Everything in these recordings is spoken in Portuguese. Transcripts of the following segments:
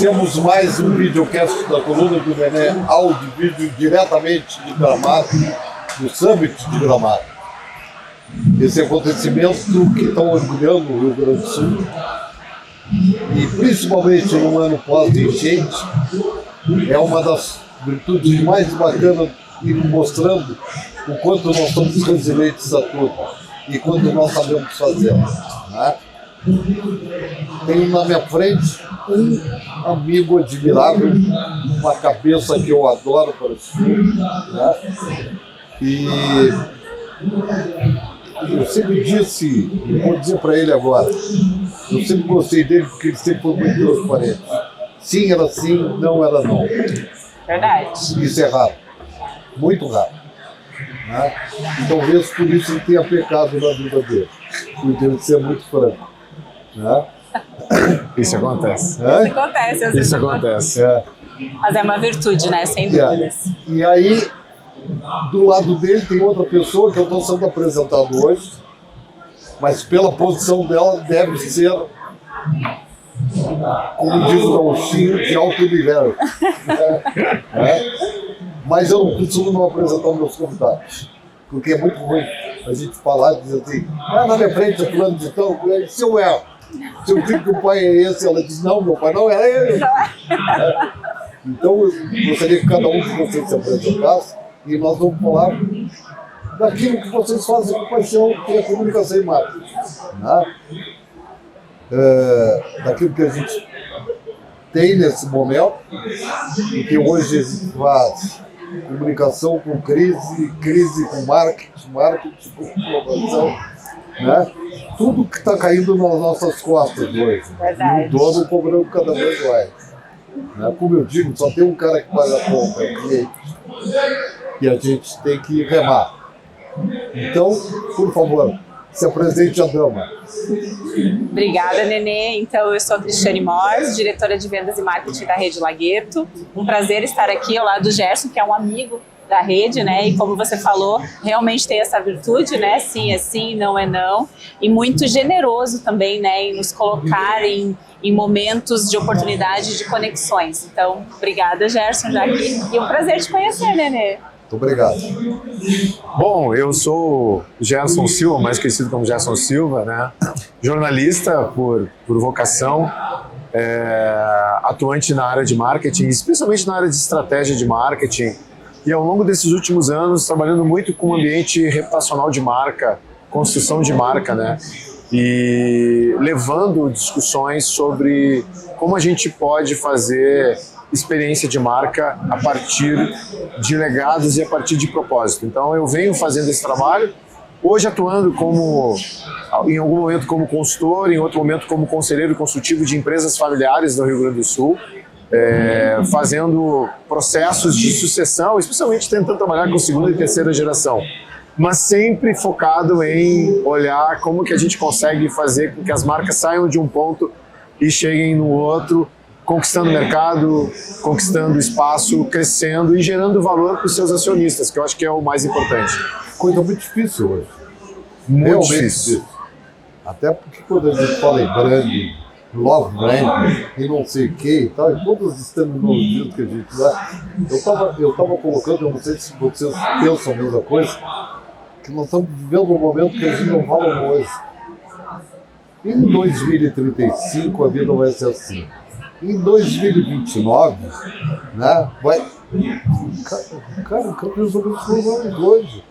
Temos mais um videocast da coluna do Nenê, áudio e vídeo diretamente de Gramado, do Summit de Gramado. Esse acontecimento que está orgulhando o Rio Grande do Sul, e principalmente no ano pós-enchente, é uma das virtudes mais bacanas e mostrando o quanto nós somos resilientes a tudo e quanto nós sabemos fazer. Né? Tenho na minha frente um amigo admirável, uma cabeça que eu adoro para o Sul, né? E eu sempre disse, e vou dizer para ele agora, eu sempre gostei dele porque ele sempre foi muito transparente. Sim era sim, não era não. Verdade. Isso é raro, muito raro. Né? E talvez por isso ele tenha pecado na vida dele, por ele ser muito franco. Né? Isso acontece. Isso acontece. Às vezes. Isso acontece. Mas é uma virtude, né? Sem dúvidas. E aí, do lado dele tem outra pessoa que eu estou sendo apresentado hoje, mas pela posição dela deve ser, como diz o gauchinho, de alto nível. Mas eu não costumo não apresentar meus convidados, porque é muito ruim a gente falar e dizer assim, na minha frente é fulano de tão, se eu erro. Se eu digo que o pai é esse, ela diz, não, meu pai não era ele. Então, eu gostaria que cada um de vocês se apresentasse e nós vamos falar daquilo que vocês fazem com paixão, que é a comunicação e marketing. Né? Daquilo que a gente tem nesse momento, e que hoje a gente faz comunicação com crise, crise com marketing, marketing com inovação. Né? Tudo que está caindo nas nossas costas hoje. Verdade. E o dono cobrando cada vez mais. Né? Como eu digo, só tem um cara que paga a conta, é o cliente. E a gente tem que remar. Então, por favor, se apresente a dama. Obrigada, Nenê. Então, eu sou a Cristiane Mors, diretora de vendas e marketing da Rede Lagueto. Um prazer estar aqui ao lado do Gerson, que é um amigo da rede, né? E como você falou, realmente tem essa virtude, né? Sim é sim, não é não. E muito generoso também, né? Em nos colocar em momentos de oportunidade, de conexões. Então, obrigada, Gerson, já aqui. E um prazer te conhecer, Nenê. Muito obrigado. Bom, eu sou Gerson Silva, mais conhecido como Gerson Silva, né? Jornalista por vocação, atuante na área de marketing, especialmente na área de estratégia de marketing. E ao longo desses últimos anos, trabalhando muito com o ambiente reputacional de marca, construção de marca, né? E levando discussões sobre como a gente pode fazer experiência de marca a partir de legados e a partir de propósito. Então eu venho fazendo esse trabalho, hoje atuando em algum momento como consultor, em outro momento como conselheiro consultivo de empresas familiares do Rio Grande do Sul, fazendo processos de sucessão, especialmente tentando trabalhar com segunda e terceira geração, mas sempre focado em olhar como que a gente consegue fazer com que as marcas saiam de um ponto e cheguem no outro, conquistando mercado, conquistando espaço, crescendo e gerando valor para os seus acionistas, que eu acho que é o mais importante. Coisa muito difícil hoje. Muito realmente difícil. Até porque quando a gente fala em branding, love branding e não sei o que e tal, e todas as terminologias que a gente dá, eu tava colocando, eu não sei se vocês pensam a mesma coisa, que nós estamos vivendo um momento que a gente não fala hoje. Em 2035 a vida vai ser assim. Em 2029, né, vai... Cara, o campo resolveu os problemas hoje.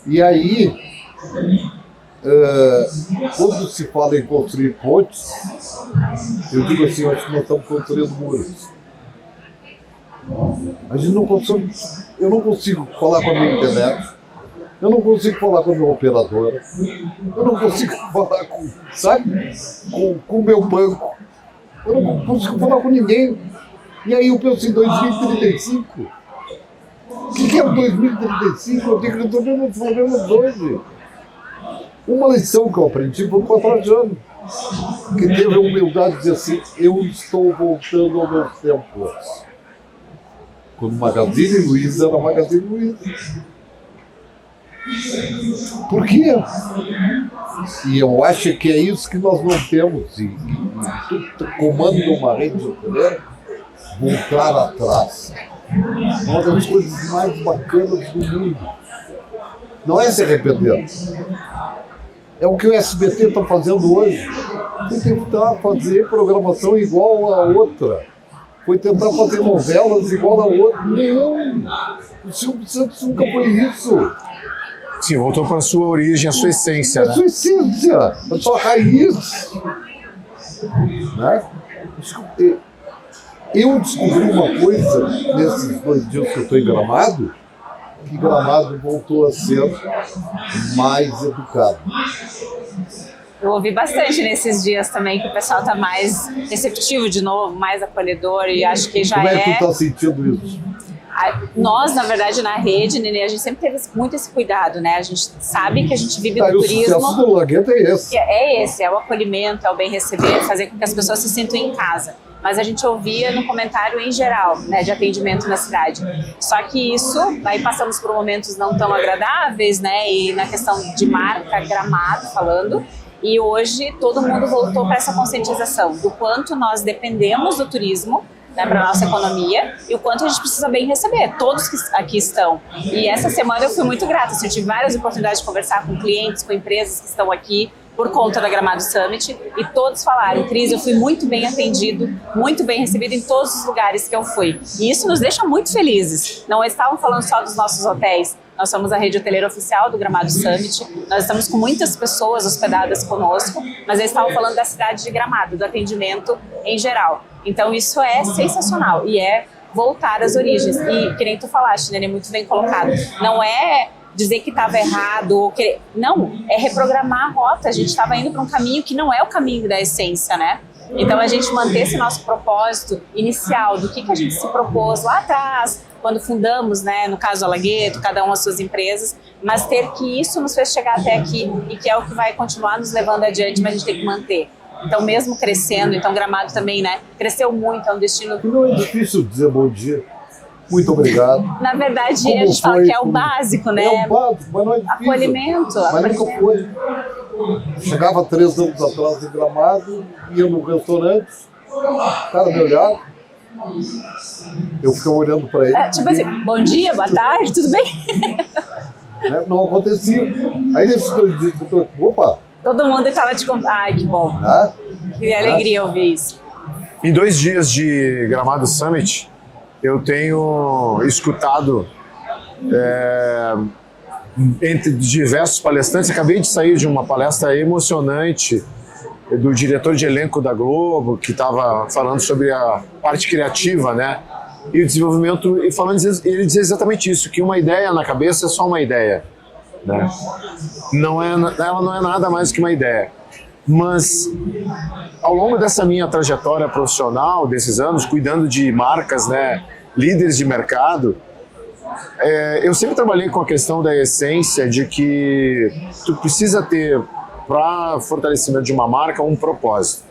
E aí, quando se fala em construir pontes, eu digo assim, eu acho que nós estamos construindo muros. A gente não consegue, eu não consigo falar com a minha internet, eu não consigo falar com a minha operadora, eu não consigo falar com, sabe, com o meu banco, eu não consigo falar com ninguém. E aí eu penso em 2035. O que é 2035? Eu tenho que resolver os problemas hoje. Uma lição que eu aprendi foi um patrajano, que teve a humildade de dizer assim, eu estou voltando ao meu tempo. Quando Magazine Luiza era Magazine Luiza. Por quê? E eu acho que é isso que nós não temos. E tu comando uma rede de poder, voltar atrás. Uma das coisas mais bacanas do mundo. Não é se arrepender. É o que o SBT está fazendo hoje. Foi tentar fazer programação igual a outra. Foi tentar fazer novelas igual a outra. Não! O Silvio Santos nunca foi isso. Sim, voltou para a sua origem, a sua essência, A né? sua essência, a sua raiz. Né? Eu descobri uma coisa nesses 2 dias que eu estou em Gramado, que Gramado voltou a ser mais educado. Eu ouvi bastante nesses dias também que o pessoal está mais receptivo de novo, mais acolhedor, e acho que já Como é que tu é... está sentindo isso? Nós, na verdade, na rede, Nenê, a gente sempre teve muito esse cuidado, né? A gente sabe que a gente vive do O sucesso turismo. do Lagueto é esse. É esse, é o acolhimento, é o bem receber, fazer com que as pessoas se sintam em casa. Mas a gente ouvia no comentário em geral, né, de atendimento na cidade. Só que isso, aí passamos por momentos não tão agradáveis, né, e na questão de marca, Gramado falando, e hoje todo mundo voltou para essa conscientização do quanto nós dependemos do turismo, né, para a nossa economia, e o quanto a gente precisa bem receber, todos que aqui estão. E essa semana eu fui muito grata, eu tive várias oportunidades de conversar com clientes, com empresas que estão aqui, por conta da Gramado Summit, e todos falaram: Cris, eu fui muito bem atendido, muito bem recebido em todos os lugares que eu fui. E isso nos deixa muito felizes. Não estavam falando só dos nossos hotéis, nós somos a rede hoteleira oficial do Gramado Summit, nós estamos com muitas pessoas hospedadas conosco, mas eles estavam falando da cidade de Gramado, do atendimento em geral. Então isso é sensacional e é voltar às origens. E que nem tu falaste, Nenê, muito bem colocado. Não é dizer que estava errado, ou que... não, é reprogramar a rota. A gente estava indo para um caminho que não é o caminho da essência, né? Então a gente manter esse nosso propósito inicial do que a gente se propôs lá atrás, quando fundamos, né, no caso a Lagueto, cada um as suas empresas, mas ter que isso nos fez chegar até aqui e que é o que vai continuar nos levando adiante, mas a gente tem que manter. Então mesmo crescendo, então Gramado também, né, cresceu muito, é um destino... Não é difícil dizer bom dia. Muito obrigado. Na verdade, Como a gente fala foi? que é o básico, né? É o básico, mas não é difícil. Acolhimento. Mas nunca foi. Chegava 3 anos atrás em Gramado, ia no restaurante, o cara me olhava, eu ficava olhando para ele. Tipo assim, bom dia, boa tarde, tudo bem? Né? Não acontecia. Aí nesses 2 dias eu opa! Todo mundo estava te contando. Ai, que bom. Né? Que alegria ouvir isso. Em 2 dias de Gramado Summit, eu tenho escutado entre diversos palestrantes. Acabei de sair de uma palestra emocionante do diretor de elenco da Globo, que estava falando sobre a parte criativa, né? E o desenvolvimento, e ele dizia exatamente isso, que uma ideia na cabeça é só uma ideia, né? Ela não é nada mais que uma ideia. Mas ao longo dessa minha trajetória profissional, desses anos, cuidando de marcas, né, líderes de mercado, eu sempre trabalhei com a questão da essência de que tu precisa ter, para fortalecimento de uma marca, um propósito.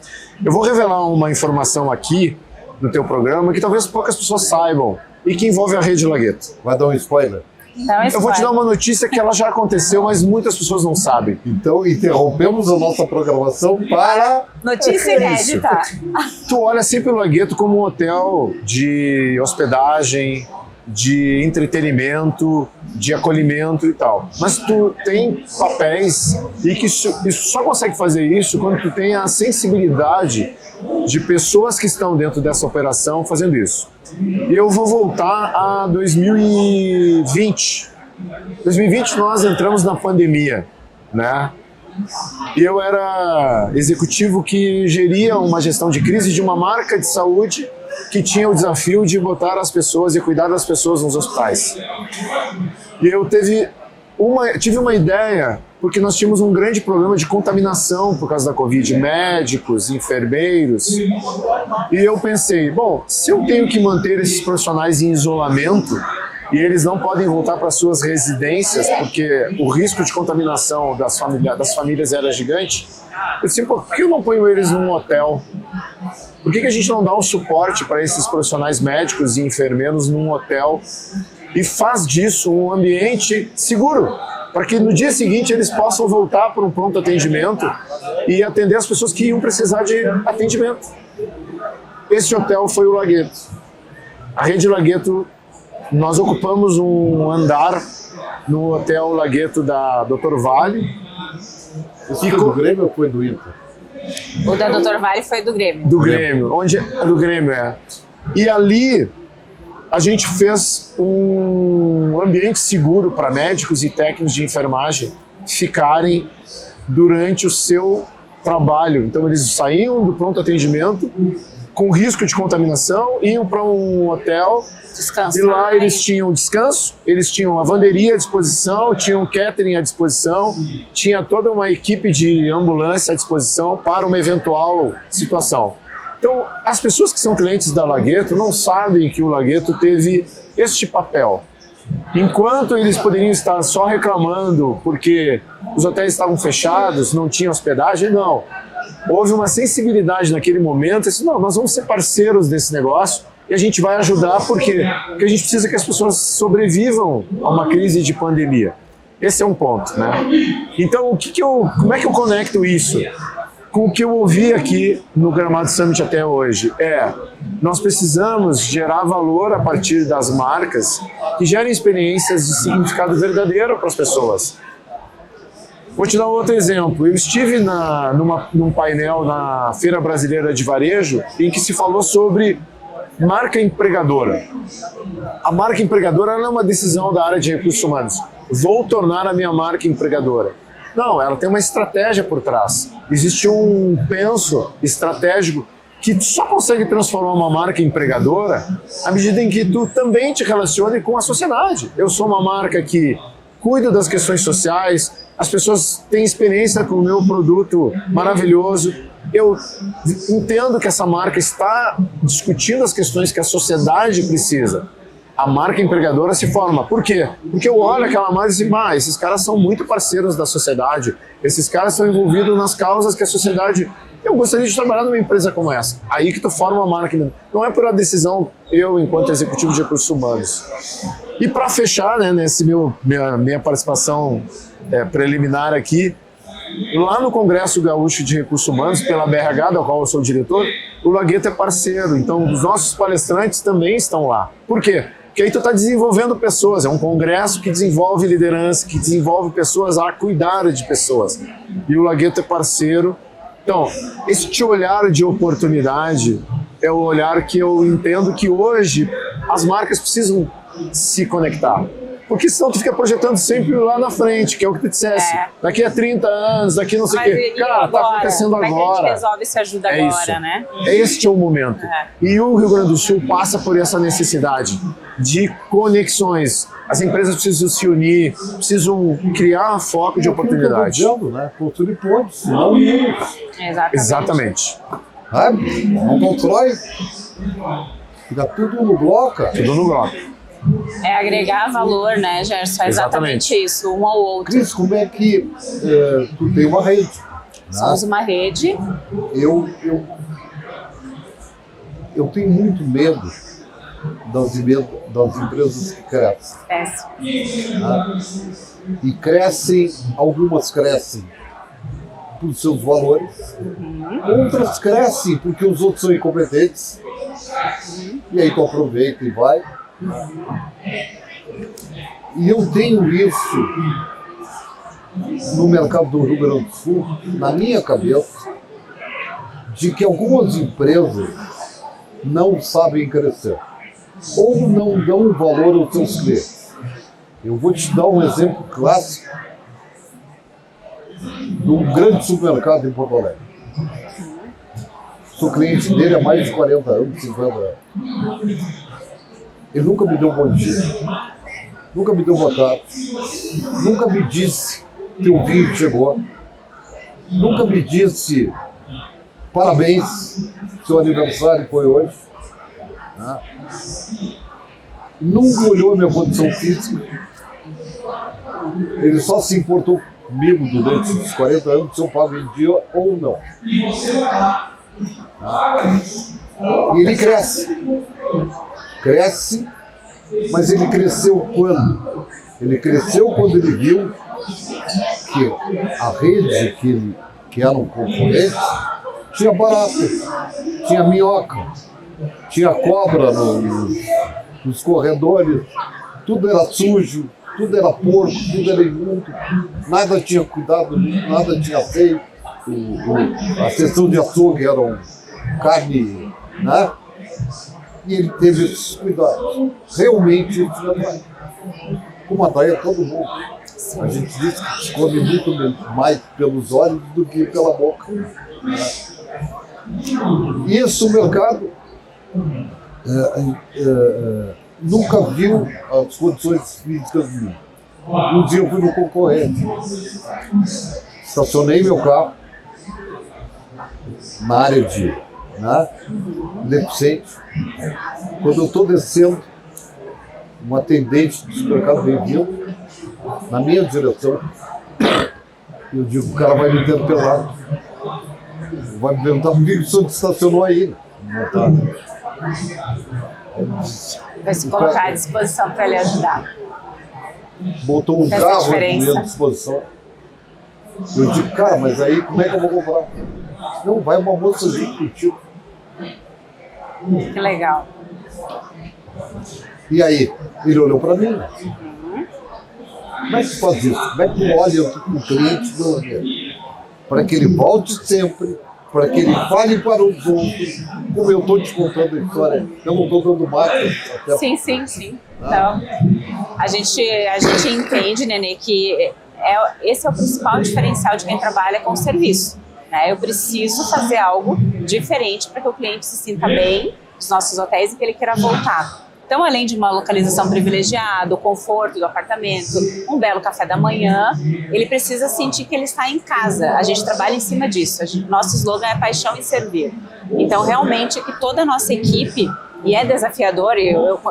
Eu vou revelar uma informação aqui no teu programa que talvez poucas pessoas saibam e que envolve a Rede Lagueto. Vai dar um spoiler? Então, Eu vou te dar uma notícia que ela já aconteceu, mas muitas pessoas não sabem. Então interrompemos a nossa programação para... notícia inédita. Tu olha sempre o Lagueto como um hotel de hospedagem, de entretenimento, de acolhimento e tal. Mas tu tem papéis e que isso só consegue fazer isso quando tu tem a sensibilidade de pessoas que estão dentro dessa operação fazendo isso. E eu vou voltar a 2020. 2020 nós entramos na pandemia, né? E eu era executivo que geria uma gestão de crise de uma marca de saúde que tinha o desafio de botar as pessoas e cuidar das pessoas nos hospitais. E eu tive uma ideia, porque nós tínhamos um grande problema de contaminação por causa da Covid, médicos, enfermeiros, e eu pensei, bom, se eu tenho que manter esses profissionais em isolamento, e eles não podem voltar para suas residências, porque o risco de contaminação das famílias era gigante, eu disse, por que eu não ponho eles num hotel? Por que a gente não dá um suporte para esses profissionais médicos e enfermeiros num hotel e faz disso um ambiente seguro, para que no dia seguinte eles possam voltar para um pronto atendimento e atender as pessoas que iam precisar de atendimento? Esse hotel foi o Lagueto. A Rede Lagueto, nós ocupamos um andar no Hotel Lagueto da Dr. Vale. Esse foi do Grêmio ou foi do Inter? O da Dr. Vale foi do Grêmio. Do Grêmio, onde é do Grêmio, é. E ali a gente fez um ambiente seguro para médicos e técnicos de enfermagem ficarem durante o seu trabalho. Então eles saíam do pronto atendimento com risco de contaminação, iam para um hotel. Descanso. E lá eles tinham descanso, eles tinham lavanderia à disposição, tinham catering à disposição, tinha toda uma equipe de ambulância à disposição para uma eventual situação. Então, as pessoas que são clientes da Lagueto não sabem que o Lagueto teve este papel. Enquanto eles poderiam estar só reclamando porque os hotéis estavam fechados, não tinha hospedagem, não. Houve uma sensibilidade naquele momento, disse, não, nós vamos ser parceiros desse negócio e a gente vai ajudar porque a gente precisa que as pessoas sobrevivam a uma crise de pandemia. Esse é um ponto, né? Então, como é que eu conecto isso com o que eu ouvi aqui no Gramado Summit até hoje? Nós precisamos gerar valor a partir das marcas que gerem experiências de significado verdadeiro para as pessoas. Vou te dar um outro exemplo. Eu estive num painel na Feira Brasileira de Varejo em que se falou sobre marca empregadora. A marca empregadora não é uma decisão da área de recursos humanos. Vou tornar a minha marca empregadora. Não, ela tem uma estratégia por trás. Existe um penso estratégico que tu só consegue transformar uma marca empregadora à medida em que tu também te relacione com a sociedade. Eu sou uma marca que cuido das questões sociais, as pessoas têm experiência com o meu produto maravilhoso. Eu entendo que essa marca está discutindo as questões que a sociedade precisa. A marca empregadora se forma. Por quê? Porque eu olho aquela marca e digo, esses caras são muito parceiros da sociedade, esses caras estão envolvidos nas causas que a sociedade... Eu gostaria de trabalhar numa empresa como essa. Aí que tu forma uma marca. Não é por a decisão, eu, enquanto executivo de recursos humanos. E para fechar, né, minha participação preliminar aqui, lá no Congresso Gaúcho de Recursos Humanos, pela BRH, da qual eu sou diretor, o Lagueto é parceiro. Então, os nossos palestrantes também estão lá. Por quê? Porque aí tu está desenvolvendo pessoas. É um congresso que desenvolve liderança, que desenvolve pessoas a cuidar de pessoas. E o Lagueto é parceiro. Então, este olhar de oportunidade é o olhar que eu entendo que hoje as marcas precisam se conectar. Porque senão tu fica projetando sempre lá na frente, que é o que tu dissesse. Daqui a 30 anos, daqui não sei o quê. Cara, tá acontecendo agora. Como é que a gente resolve essa ajuda agora, isso, né? Este é o momento. E o Rio Grande do Sul passa por essa necessidade de conexões. As empresas precisam se unir, precisam criar foco de oportunidade. Né? Construir pontos, não muros. Exatamente. Não constrói. Fica tudo no bloco. Tudo no bloco. É agregar valor, né, Gerson? É exatamente isso, um ao outro. Cris, como é que tu tem uma rede? Somos uma rede. Eu tenho muito medo das empresas que crescem. E crescem, algumas crescem por seus valores, outras crescem porque os outros são incompetentes. E aí tu aproveita e vai. E eu tenho isso no mercado do Rio Grande do Sul, na minha cabeça, de que algumas empresas não sabem crescer ou não dão valor aos seus clientes. Eu vou te dar um exemplo clássico de um grande supermercado em Porto Alegre. Sou cliente dele há mais de 40 anos, 50 anos. Ele nunca me deu bom dia, nunca me deu boa tarde, nunca me disse que o vinho chegou, nunca me disse parabéns, seu aniversário foi hoje. Nunca olhou a minha condição física. Ele só se importou comigo durante os 40 anos se eu pago em dia ou não. E ele cresce, mas ele cresceu quando? Ele cresceu quando ele viu que a rede que era um concorrente tinha barata, tinha minhoca, tinha cobra nos corredores, tudo era sujo, tudo era porco, tudo era imundo, nada tinha cuidado, nada tinha feito. A seção de açougue era carne, né? E ele teve esses cuidados. Realmente ele tinha mais. Como a daia todo mundo. A gente diz que se come muito mais pelos olhos do que pela boca. Né? Isso o mercado nunca viu as condições físicas de mim. Um dia eu fui no concorrente, estacionei meu carro na área de deficiente. Quando eu estou descendo, uma atendente do supermercado veio vindo na minha direção. Eu digo, o cara vai me interpelar. Vai me perguntar por que o senhor estacionou aí. Não tá. Vai se colocar à disposição para ele ajudar. Botou um carro à minha disposição. Eu digo, cara, mas aí como é que eu vou comprar? Não, vai uma moça junto contigo. Que legal. E aí, ele olhou para mim. Como é que faz isso? Como é que tu olha o cliente para que ele volte sempre, para que ele fale para os outros, como eu estou te contando a história, eu não estou dando marca. Sim. Então, a gente entende, Nenê, que esse é o principal diferencial de quem trabalha com o serviço. Né? Eu preciso fazer algo diferente para que o cliente se sinta bem nos nossos hotéis e que ele queira voltar. Então, além de uma localização privilegiada, o conforto do apartamento, um belo café da manhã, ele precisa sentir que ele está em casa. A gente trabalha em cima disso. Nosso slogan é paixão em servir. Então, realmente, que toda a nossa equipe, e é desafiador,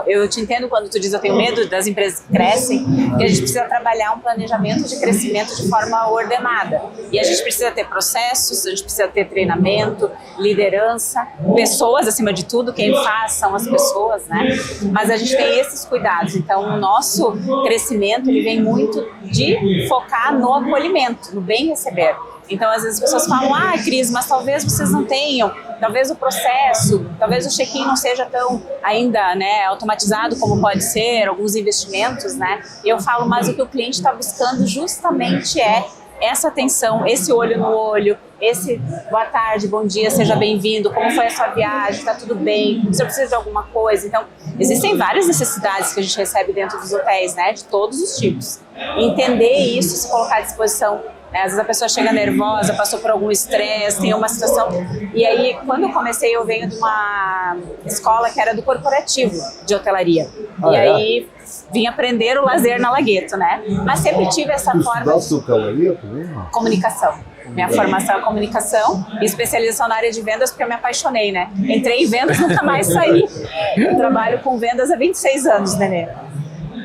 eu te entendo quando tu diz eu tenho medo das empresas que crescem, que a gente precisa trabalhar um planejamento de crescimento de forma ordenada. E a gente precisa ter processos, a gente precisa ter treinamento, liderança, pessoas acima de tudo, quem faz são as pessoas, né? Mas a gente tem esses cuidados. Então, o nosso crescimento, ele vem muito de focar no acolhimento, no bem receber. Então, às vezes as pessoas falam, Cris, mas talvez vocês não tenham, talvez o processo, talvez o check-in não seja tão ainda, né, automatizado como pode ser, alguns investimentos, né? E eu falo, mas o que o cliente está buscando justamente é essa atenção, esse olho no olho, esse boa tarde, bom dia, seja bem-vindo, como foi a sua viagem, está tudo bem, você precisa de alguma coisa. Então, existem várias necessidades que a gente recebe dentro dos hotéis, né, de todos os tipos. Entender isso, se colocar à disposição. Às vezes a pessoa chega nervosa, passou por algum estresse, tem uma situação. E aí, quando eu comecei, eu venho de uma escola que era do corporativo de hotelaria. E aí, vim aprender o lazer na Lagueto, né? Mas sempre tive essa forma de hotelaria também? Comunicação. Minha formação é comunicação e especialização na área de vendas, porque eu me apaixonei, né? Entrei em vendas, nunca mais saí. Eu trabalho com vendas há 26 anos, Nenê.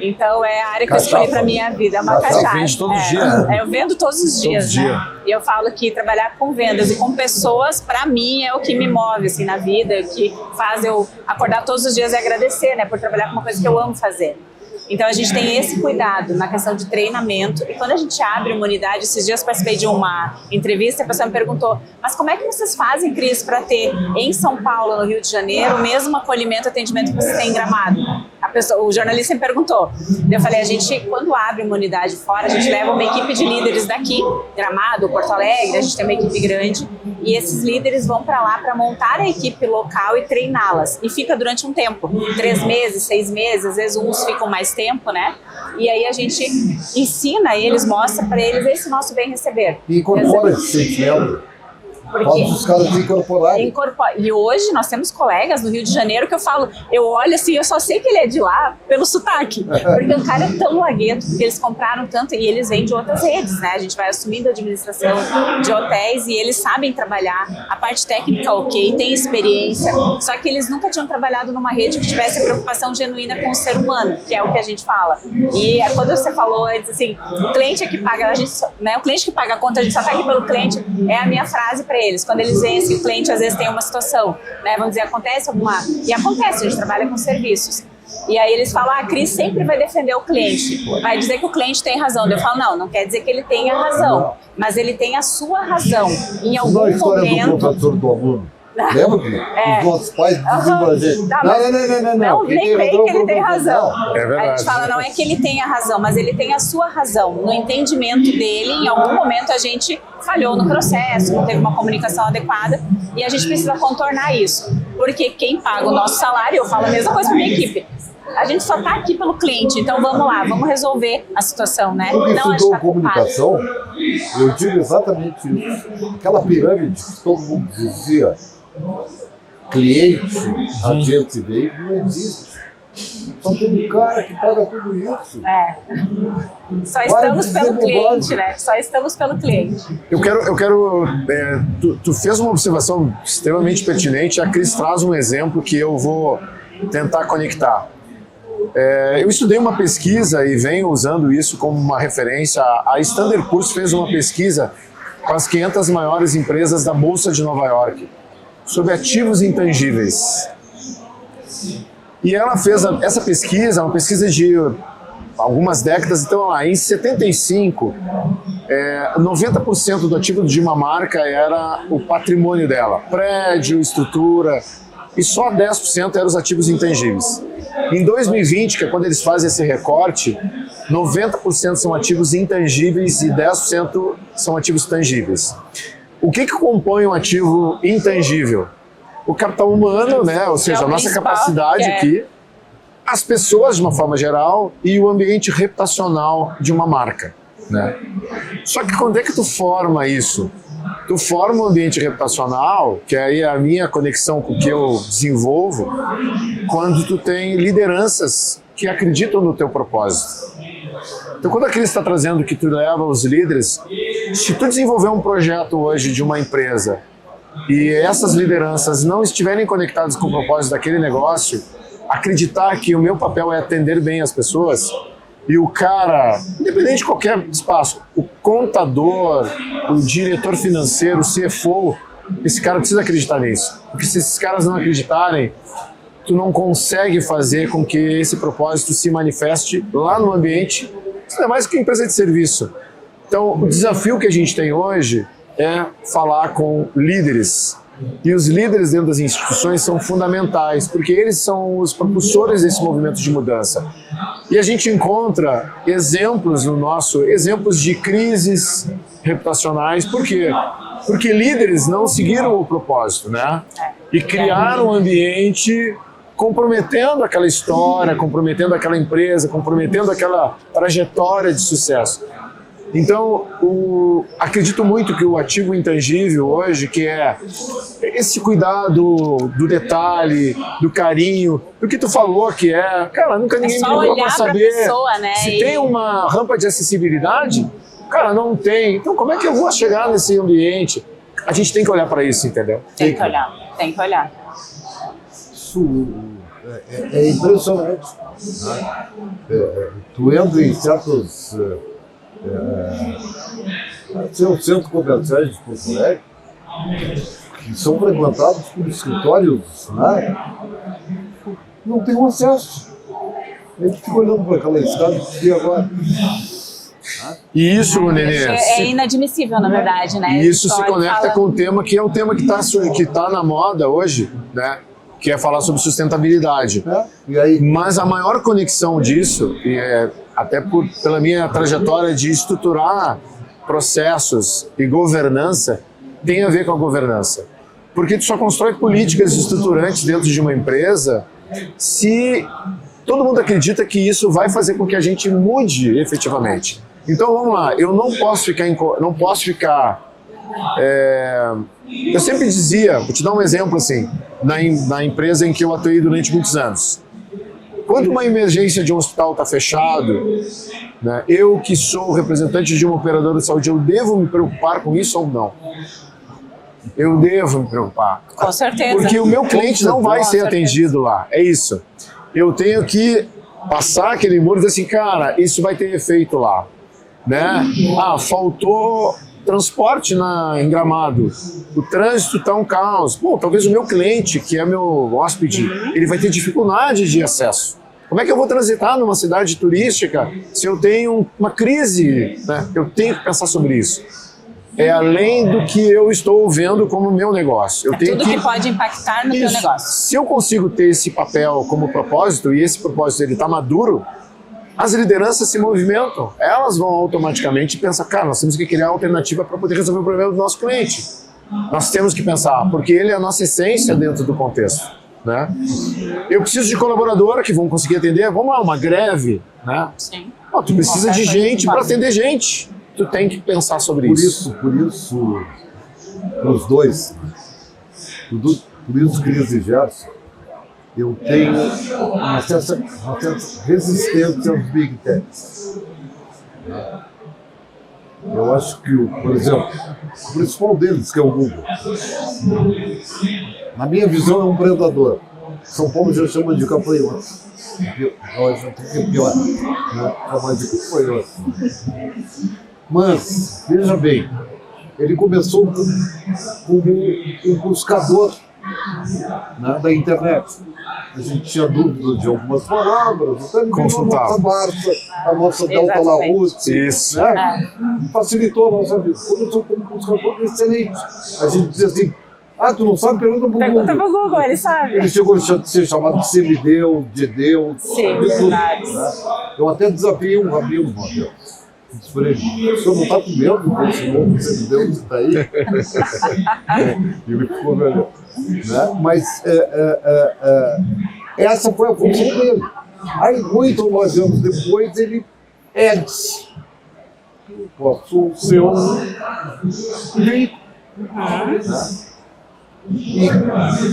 Então, é a área que eu escolhi para minha vida, é uma cachaça. Você vende todo dia. Eu vendo todos os dias, né? E eu falo que trabalhar com vendas e com pessoas, para mim, é o que me move assim, na vida, o que faz eu acordar todos os dias e agradecer, né? Por trabalhar com uma coisa que eu amo fazer. Então, a gente tem esse cuidado na questão de treinamento. E quando a gente abre uma unidade, esses dias eu participei de uma entrevista, a pessoa me perguntou, mas como é que vocês fazem, Cris, para ter em São Paulo, no Rio de Janeiro, o mesmo acolhimento e atendimento que você tem em Gramado? O jornalista me perguntou. Eu falei, a gente, quando abre uma unidade fora, a gente leva uma equipe de líderes daqui, Gramado, Porto Alegre, a gente tem uma equipe grande, e esses líderes vão para lá para montar a equipe local e treiná-las. E fica durante um tempo, 3 meses, 6 meses, às vezes uns ficam mais tempo, né? E aí a gente ensina eles, mostra para eles esse nosso bem receber. E incorpora esse sentimento. Porque os caras se incorporarem. E hoje nós temos colegas no Rio de Janeiro que eu olho assim, eu só sei que ele é de lá pelo sotaque. Porque o cara é tão lagueto, porque eles compraram tanto e eles vêm de outras redes, né? A gente vai assumindo a administração de hotéis e eles sabem trabalhar. A parte técnica, ok, tem experiência, só que eles nunca tinham trabalhado numa rede que tivesse a preocupação genuína com o ser humano, que é o que a gente fala. E quando você falou antes, assim, o cliente é que paga, né? O cliente que paga a conta, a gente só tá aqui pelo cliente, é a minha frase para eles. Quando eles veem assim, o cliente às vezes tem uma situação, né? Vamos dizer, acontece alguma... E acontece, a gente trabalha com serviços. E aí eles falam, a Cris sempre vai defender o cliente, vai dizer que o cliente tem razão. Eu falo, não quer dizer que ele tenha razão, mas ele tem a sua razão. Em algum não é a história momento... do professor do aluno. Lembra que os nossos pais diziam pra gente, Tá, não, quem nem tem vem que ele tem razão. razão. É verdade. A gente fala, não é que ele tenha razão, mas ele tem a sua razão. No entendimento dele, em algum momento a gente falhou no processo, não teve uma comunicação adequada e a gente precisa contornar isso. Porque quem paga o nosso salário, eu falo a mesma coisa para minha equipe, a gente só está aqui pelo cliente, então vamos lá, vamos resolver a situação, né? Quando Não, a gente estudou tá culpado. comunicação, eu digo exatamente isso. Aquela pirâmide que todo mundo dizia, cliente, agente dele, não existe. Só tem um cara que paga tudo isso. Só estamos pelo cliente, né? Só estamos pelo cliente. Tu fez uma observação extremamente pertinente. A Cris traz um exemplo que eu vou tentar conectar. Eu estudei uma pesquisa e venho usando isso como uma referência. A Standard Poor's fez uma pesquisa com as 500 maiores empresas da Bolsa de Nova York sobre ativos intangíveis. E ela fez essa pesquisa, uma pesquisa de algumas décadas. Então, lá, em 75, 90% do ativo de uma marca era o patrimônio dela, prédio, estrutura, e só 10% eram os ativos intangíveis. Em 2020, que é quando eles fazem esse recorte, 90% são ativos intangíveis e 10% são ativos tangíveis. O que compõe um ativo intangível? O capital humano, né? Ou seja, a nossa capacidade aqui, as pessoas de uma forma geral e o ambiente reputacional de uma marca, né? Só que quando é que tu forma isso? Tu forma um ambiente reputacional, que aí é a minha conexão com o que eu desenvolvo, quando tu tem lideranças que acreditam no teu propósito. Então, quando a Cris está trazendo que tu leva os líderes, se tu desenvolver um projeto hoje de uma empresa e essas lideranças não estiverem conectadas com o propósito daquele negócio, acreditar que o meu papel é atender bem as pessoas, e o cara, independente de qualquer espaço, o contador, o diretor financeiro, o CFO, esse cara precisa acreditar nisso. Porque se esses caras não acreditarem, tu não consegue fazer com que esse propósito se manifeste lá no ambiente, isso é mais que empresa de serviço. Então, o desafio que a gente tem hoje é falar com líderes. E os líderes dentro das instituições são fundamentais, porque eles são os propulsores desse movimento de mudança. E a gente encontra exemplos exemplos de crises reputacionais. Por quê? Porque líderes não seguiram o propósito, né? E criaram um ambiente comprometendo aquela história, comprometendo aquela empresa, comprometendo aquela trajetória de sucesso. Então, acredito muito que o ativo intangível hoje, que é esse cuidado do detalhe, do carinho, do que tu falou que cara, nunca ninguém me ligou para saber pessoa, né? Se tem uma rampa de acessibilidade, cara, não tem. Então, como é que eu vou chegar nesse ambiente? A gente tem que olhar para isso, entendeu? Tem que olhar. Isso é impressionante. Né? Tu entra em certos centros comerciais de Porto Alegre que são frequentados por escritórios, né? Não tem um acesso. A gente fica olhando para aquela escada e agora. E isso, Nenê, é inadmissível, na verdade, né? Isso se conecta com o tema que é o tema que tá na moda hoje, né? Que é falar sobre sustentabilidade. E aí? Mas a maior conexão disso, até pela minha trajetória de estruturar processos e governança, tem a ver com a governança. Porque tu só constrói políticas estruturantes dentro de uma empresa se todo mundo acredita que isso vai fazer com que a gente mude efetivamente. Então vamos lá, eu não posso ficar eu sempre dizia, vou te dar um exemplo assim, na empresa em que eu atuei durante muitos anos. Quando uma emergência de um hospital está fechado, né, eu que sou representante de uma operadora de saúde, eu devo me preocupar com isso ou não? Eu devo me preocupar. Com certeza. Porque o meu cliente não vai ser atendido lá, é isso. Eu tenho que passar aquele muro e dizer assim, cara, isso vai ter efeito lá. Né? Faltou transporte em Gramado, o trânsito está um caos. Bom, talvez o meu cliente, que é meu hóspede, ele vai ter dificuldade de acesso. Como é que eu vou transitar numa cidade turística se eu tenho uma crise? Né? Eu tenho que pensar sobre isso. é além do que eu estou vendo como meu negócio. Eu tenho Tudo que pode impactar no teu Isso. negócio. Se eu consigo ter esse papel como propósito, e esse propósito ele está maduro, as lideranças se movimentam. Elas vão automaticamente pensar, cara, nós temos que criar alternativa para poder resolver o problema do nosso cliente. Nós temos que pensar, porque ele é a nossa essência dentro do contexto, né? Eu preciso de colaboradora que vão conseguir atender, vamos lá, uma greve, né? Sim. Pô, tu precisa de gente para atender gente. Tu tem que pensar sobre isso. Por isso, os dois, por isso, Cris e Gerson, eu tenho uma certa resistência aos Big Techs. Eu acho que, por exemplo, o principal deles, que é o Google, na minha visão, é um predador. São Paulo já chama de campanhoso. Hoje é pior, né? Chamar de campanhoso. Mas, veja bem, ele começou como um buscador, né, da internet. A gente tinha dúvida de algumas palavras, então ele Consultava. a nossa Delta Larousse, Isso. né? Facilitou a nossa vida. Começou como buscador excelente. A gente dizia assim, tu não sabe? Pergunta pro Pergunta Google. pro Google, ele sabe. Ele chegou a ser chamado de semideus, de Deus, Sim, de tudo. verdade. Né? Eu até desafiei um rabino, uma vez. Disse para ele, o senhor não está com medo desse novo semideus que está aí? E ele ficou velho. Né? Mas essa foi a função dele. Aí, muito mais anos depois, ele disse, posso ser um rico. E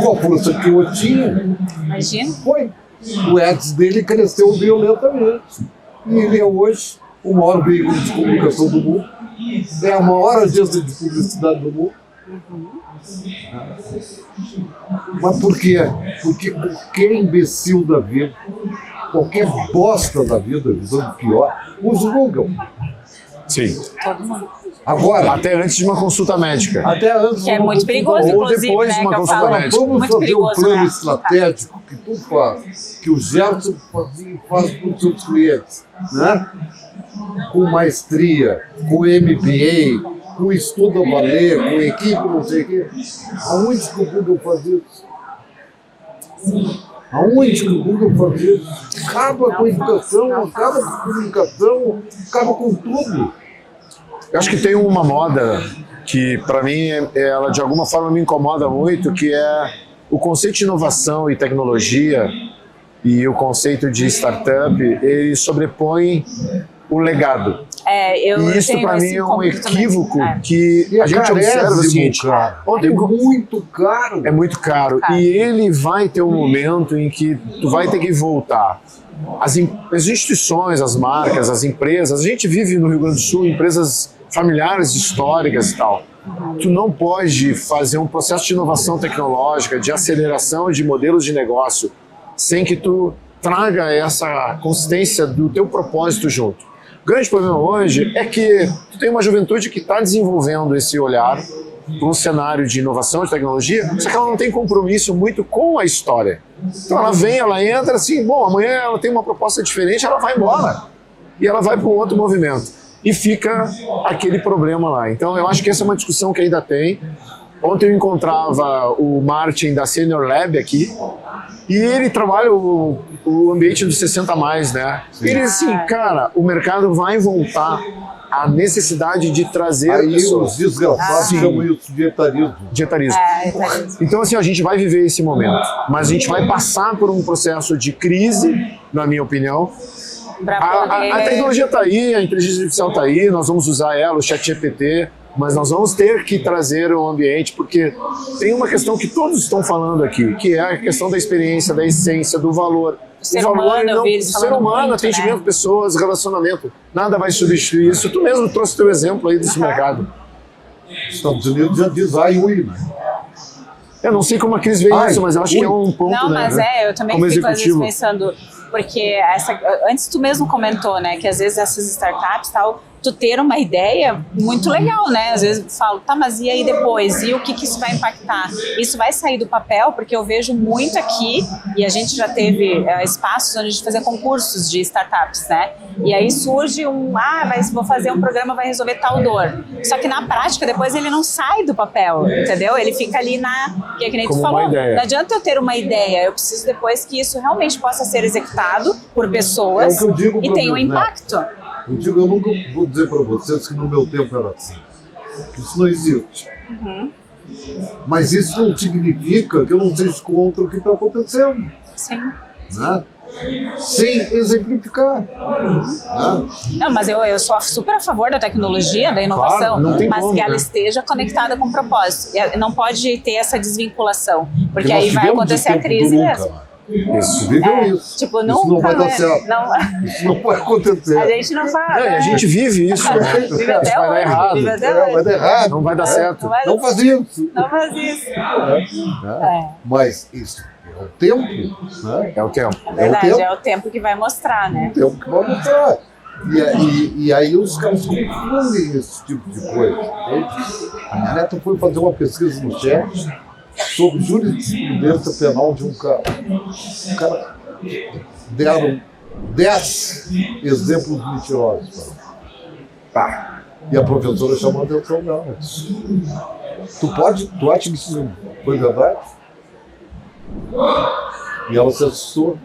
qual a força que eu tinha? Imagina. Foi. O Eds dele cresceu violentamente. E ele é hoje o maior veículo de comunicação do mundo. É a maior agência de publicidade do mundo. Mas por quê? Porque qualquer imbecil da vida, qualquer bosta da vida, visando pior, usa o Google. Sim. Todo mundo. Agora, Até antes de uma consulta médica. até antes Que é muito perigoso, Ou inclusive, depois né? de uma Que eu consulta falo. médica. Vamos Muito fazer um perigoso, plano né? estratégico que tu faz, que o Gerson fazia e faz para os seus clientes, né? Com maestria, com MBA, com estudo a valer, com equipe, não sei o quê. Aonde que o Google faz isso? Aonde que o Google faz isso? Acaba com a educação, acaba com a comunicação, acaba com tudo. Eu acho que tem uma moda que, para mim, ela de alguma forma me incomoda muito, que é o conceito de inovação e tecnologia e o conceito de startup, ele sobrepõe o legado. Eu E isso, tenho para mim, esse é um ponto equívoco também. que E a gente observa o seguinte. cara. Ontem, É muito caro. É muito caro. Caro. E ele vai ter um momento em que tu vai ter que voltar. As instituições, as marcas, as empresas, a gente vive no Rio Grande do Sul empresas familiares, históricas e tal. Tu não pode fazer um processo de inovação tecnológica, de aceleração de modelos de negócio, sem que tu traga essa consistência do teu propósito junto. O grande problema hoje é que tu tem uma juventude que está desenvolvendo esse olhar para um cenário de inovação, de tecnologia, só que ela não tem compromisso muito com a história. Então ela vem, ela entra assim, bom, amanhã ela tem uma proposta diferente, ela vai embora. E ela vai para um outro movimento. E fica aquele problema lá. Então eu acho que essa é uma discussão que ainda tem. Ontem eu encontrava o Martin da Senior Lab aqui, e ele trabalha o ambiente dos 60+, né? E ele diz assim, cara, o mercado vai voltar à necessidade de trazer Aí pessoas. os desgraçados chamam isso de etarismo. Dietarismo. Etarismo. Então, assim, a gente vai viver esse momento, mas a gente vai passar por um processo de crise, na minha opinião. A tecnologia está aí, a inteligência artificial está aí, nós vamos usar ela, o ChatGPT, mas nós vamos ter que trazer o ambiente, porque tem uma questão que todos estão falando aqui, que é a questão da experiência, da essência, do valor. O ser humano, eu vi eles ser falando humano, muito, atendimento, né? pessoas, relacionamento. Nada vai substituir isso. Tu mesmo trouxe teu exemplo aí desse mercado. Os Estados Unidos já diz UI, né? Eu não sei como a crise veio isso, mas eu acho que é um ponto, Não, né? mas eu também Como fico às vezes executivo. pensando, porque antes tu mesmo comentou, né, que às vezes essas startups tal, tu ter uma ideia muito legal, né? Às vezes eu falo, tá, mas e aí depois? E o que isso vai impactar? Isso vai sair do papel, porque eu vejo muito aqui, e a gente já teve espaços onde a gente fazia concursos de startups, né? E aí surge vou fazer um programa, vai resolver tal dor. Só que na prática, depois ele não sai do papel, entendeu? Ele fica ali que nem tu falou. Não adianta eu ter uma ideia, eu preciso depois que isso realmente possa ser executado por pessoas e tenha um impacto. Né? Eu nunca vou dizer para vocês que no meu tempo era assim. Isso não existe. Mas isso não significa que eu não seja contra o que está acontecendo. Sim. Né? Sem exemplificar. Não, mas eu sou super a favor da tecnologia, da inovação, claro, mas como, que ela né? esteja conectada com propósito. Não pode ter essa desvinculação, porque aí vai acontecer a crise mesmo. Isso, viveu isso. Tipo, isso não vai dar certo. Não, isso não vai acontecer. a gente não fala. A gente vive isso, né? Vive até Isso vai dar hoje, errado. vive até hoje. Vai dar errado. Não vai dar certo. Não faz isso. Não faz isso. Mas isso é o tempo. Né? É o tempo. É verdade, é o tempo que vai mostrar, né? O tempo que vai mostrar. E aí os caras confundem esse tipo de coisa. A minha neta foi fazer uma pesquisa no chat sobre jurisprudência penal de um cara. O cara deram 10 exemplos mentirosos. E a professora chamou a atenção dela. Tu acha que isso foi verdade? E ela se assustou.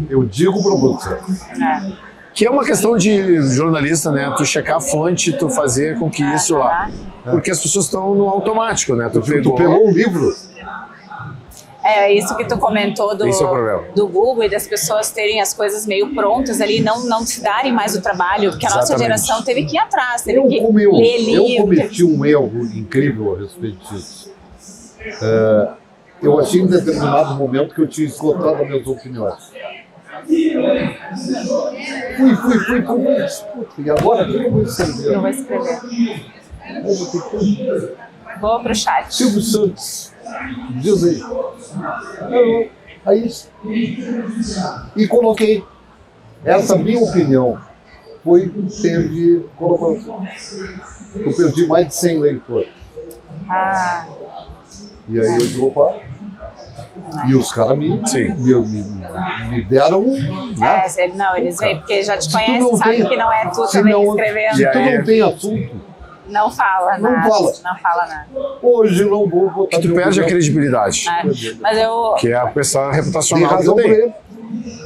Eu digo para você. Que é uma questão de jornalista, né? Tu checar a fonte, tu fazer com que isso lá. Porque as pessoas estão no automático, né? Tu pegou um livro. É isso que tu comentou Esse é o problema. do Google e das pessoas terem as coisas meio prontas ali, não se darem mais o trabalho, porque a nossa geração teve que ir atrás, teve que ler livro. Eu cometi um erro incrível a respeito disso. Eu achei em determinado momento que eu tinha esgotado as minhas opiniões. Fui. E agora o que eu vou escrever? Não vou escrever. Vou pro chat. Silvio Santos, diz aí. Aí, e coloquei. Essa minha opinião teve colaboração. Eu perdi mais de 100 leitores. E aí eu digo, opa. E os caras me deram. Né? Não, eles vêm, porque já te conhecem, sabem que não é tu também escrevendo. Se tu não tem assunto, não fala nada. Não fala nada. Hoje não vou botar. Que tu perde a credibilidade. Mas que é a questão reputacional. Tem razão pra ele.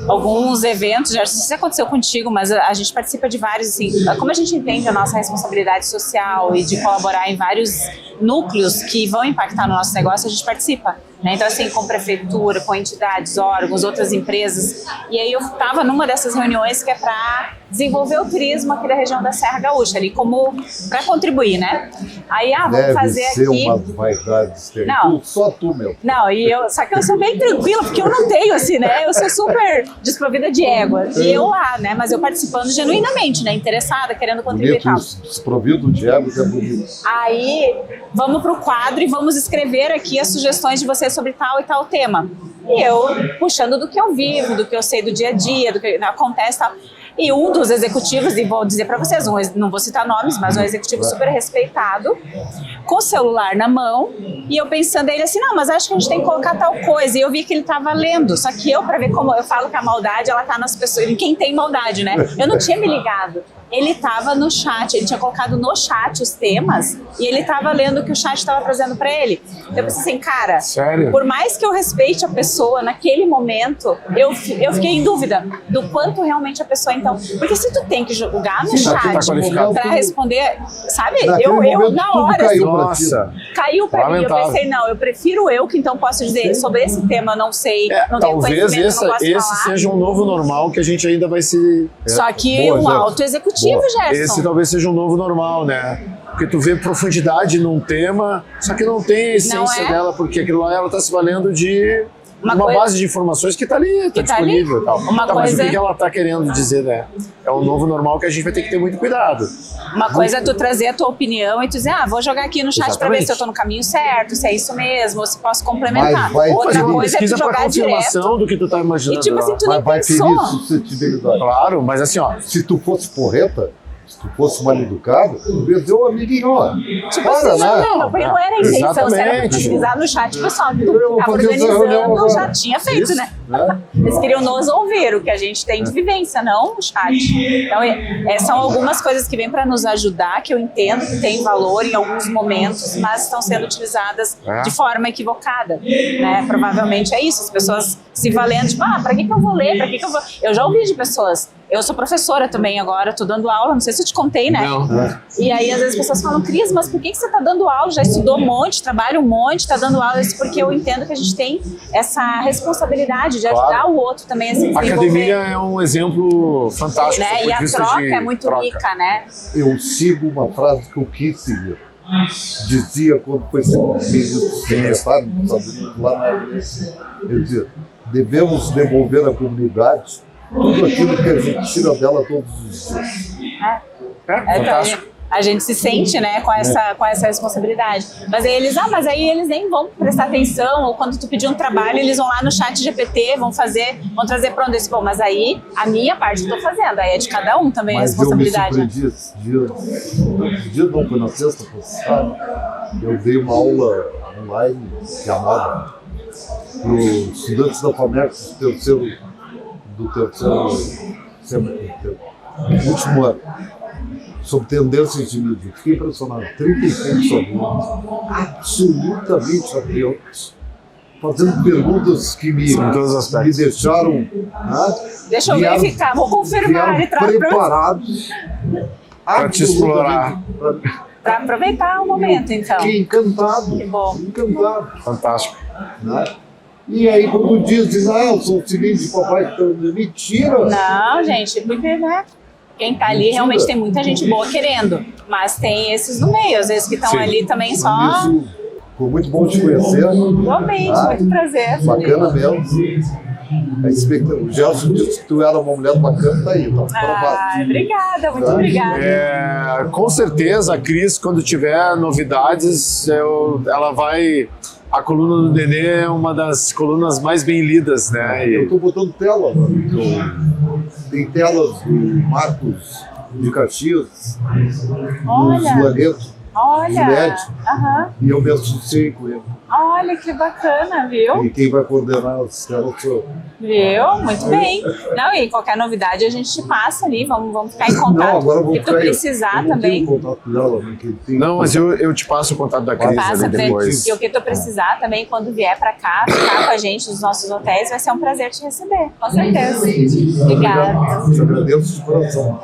Alguns eventos, já não sei se aconteceu contigo, mas a gente participa de vários, assim, como a gente entende a nossa responsabilidade social e de colaborar em vários núcleos que vão impactar no nosso negócio, a gente participa, né? Então, assim, com prefeitura, com entidades, órgãos, outras empresas. E aí eu estava numa dessas reuniões que é para desenvolver o turismo aqui da região da Serra Gaúcha, ali como para contribuir, né? Aí, vamos fazer aqui... Deve ser umas vaidades terríveis. Não. Só tu, meu. Não, só que eu sou bem tranquila, porque eu não tenho, assim, né? Eu sou super desprovida de égua. E eu lá, né? Mas eu participando genuinamente, né? Interessada, querendo contribuir e tal. Desprovido de égua, que é bonito. Aí, vamos pro quadro e vamos escrever aqui as sugestões de vocês sobre tal e tal tema. E eu, puxando do que eu vivo, do que eu sei do dia a dia, do que acontece e tal. E um dos executivos, e vou dizer para vocês, não vou citar nomes, mas um executivo super respeitado, com o celular na mão, e eu pensando ele assim, não, mas acho que a gente tem que colocar tal coisa, e eu vi que ele estava lendo, só que eu, para ver como eu falo que a maldade, ela tá nas pessoas, em quem tem maldade, né? Eu não tinha me ligado. Ele estava no chat, ele tinha colocado no chat os temas, e ele estava lendo o que o chat estava trazendo para ele. Então eu pensei assim, cara, sério? Por mais que eu respeite a pessoa naquele momento, eu fiquei em dúvida do quanto realmente a pessoa, então... Porque se tu tem que julgar no chat para responder, sabe? Eu na hora... Caiu pra mim, eu pensei, não, eu prefiro eu, que então posso dizer sobre esse tema, eu não sei, não tenho conhecimento, não posso falar. Talvez esse seja um novo normal que a gente ainda vai se... Só que um auto-executivo, Gerson. Esse talvez seja um novo normal, né? Porque tu vê profundidade num tema, só que não tem a essência dela, porque aquilo lá ela tá se valendo de uma base de informações que está ali, está disponível. Ali. Tal. Uma Mas coisa... o que ela está querendo dizer, né? É o novo normal que a gente vai ter que ter muito cuidado. Uma coisa é tu trazer a tua opinião e tu dizer, vou jogar aqui no chat para ver se eu tô no caminho certo, se é isso mesmo, ou se posso complementar. Outra coisa é tu jogar direto. Do que tu tá imaginando. E tipo assim, tu nem vai pensou. ferir suscetibilidade. Claro, mas assim, ó. Se tu fosse porreta, se tu fosse mal educado, tu ia dizer, ô amiguinho, ó. Tipo assim, não era a intenção, se era pra utilizar no chat, pessoal, tu tava organizando, já tinha feito, isso, né? né? Eles queriam nos ouvir, o que a gente tem de vivência, não o chat. Então, são algumas coisas que vêm para nos ajudar, que eu entendo que tem valor em alguns momentos, mas estão sendo utilizadas de forma equivocada, né? Provavelmente é isso, as pessoas se valendo, tipo, pra que eu vou ler, pra que eu vou... Eu já ouvi de pessoas, eu sou professora também agora, tô dando aula, não sei se eu te contei, né? Não. E aí, às vezes, as pessoas falam, Cris, mas por que você tá dando aula? Já estudou um monte, trabalha um monte, tá dando aula. Isso porque eu entendo que a gente tem essa responsabilidade de ajudar o outro também a se desenvolver. A academia é um exemplo fantástico. Né? E a troca é muito rica, né? Eu sigo uma frase que eu quis seguir. Dizia quando foi secretário dos Estados Unidos, lá na ABS, ele dizia, devemos devolver à comunidade tudo aquilo que a gente tira dela todos os dias. Fantástico. A gente se sente, né, com essa responsabilidade. Mas aí eles nem vão prestar atenção, ou quando tu pedir um trabalho, eles vão lá no chat GPT, vão trazer pronto esse, mas aí a minha parte eu tô fazendo, aí é de cada um também a responsabilidade. Mas eu me surpreendi esse dia não, foi na sexta passada, eu dei uma aula online, que é a moda, para os estudantes da FAMEX do último ano, sobre tendências de mídia. Fiquei impressionado. 35 alunos, absolutamente atentos, fazendo perguntas que me deixaram. Né? Deixa eu verificar, vou confirmar e trazer preparados para te explorar. Para aproveitar o momento, então. Fiquei encantado. Que bom. Encantado. Fantástico. Né? E aí, quando dizem, eu sou o filhinho de papai que está andando, mentira! Não, gente, porque, né? Quem tá ali realmente tem muita gente boa querendo, mas tem esses no meio, às vezes que estão ali também só. Isso, foi muito bom te conhecer. Igualmente, muito prazer. Bacana mesmo. O Gelson disse que tu era uma mulher bacana, tá aí, tá provado. Obrigada, muito obrigada. Com certeza, a Cris, quando tiver novidades, ela vai... A coluna do Nenê é uma das colunas mais bem lidas, né? Eu estou botando tela, tem telas do Marcos de Caxias, do Zulareto, e eu me associei com ele. Olha que bacana, viu? E quem vai coordenar as telas sou eu. Viu? Muito bem. Não, e qualquer novidade a gente te passa ali, vamos ficar em contato. Não, agora eu vou se tu precisar também. Contato dela, né, não, mas eu te passo o contato da Cris ali depois. E o que tu precisar também, quando vier pra cá, ficar com a gente nos nossos hotéis, vai ser um prazer te receber, com certeza. Obrigada. Te agradeço de coração.